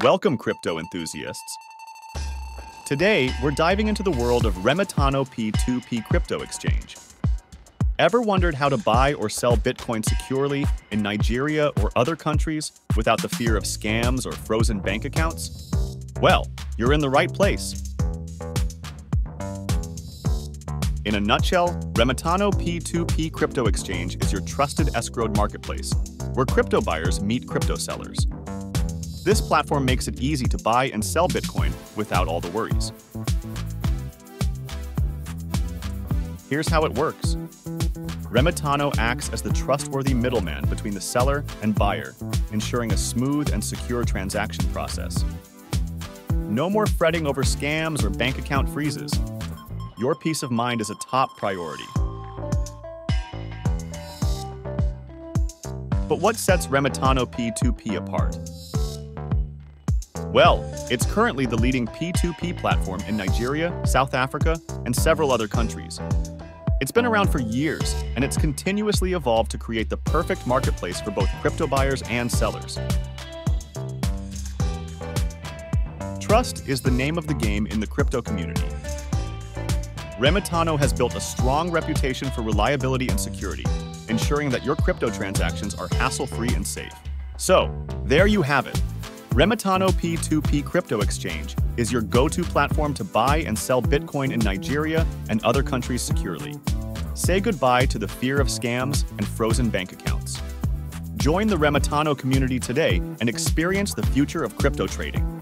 Welcome, crypto enthusiasts. Today, we're diving into the world of Remitano P2P Crypto Exchange. Ever wondered how to buy or sell Bitcoin securely in Nigeria or other countries without the fear of scams or frozen bank accounts? Well, you're in the right place. In a nutshell, Remitano P2P Crypto Exchange is your trusted escrowed marketplace, where crypto buyers meet crypto sellers. This platform makes it easy to buy and sell Bitcoin without all the worries. Here's how it works. Remitano acts as the trustworthy middleman between the seller and buyer, ensuring a smooth and secure transaction process. No more fretting over scams or bank account freezes. Your peace of mind is a top priority. But what sets Remitano P2P apart? Well, it's currently the leading P2P platform in Nigeria, South Africa, and several other countries. It's been around for years, and it's continuously evolved to create the perfect marketplace for both crypto buyers and sellers. Trust is the name of the game in the crypto community. Remitano has built a strong reputation for reliability and security, ensuring that your crypto transactions are hassle-free and safe. So, there you have it. Remitano P2P Crypto Exchange is your go-to platform to buy and sell Bitcoin in Nigeria and other countries securely. Say goodbye to the fear of scams and frozen bank accounts. Join the Remitano community today and experience the future of crypto trading.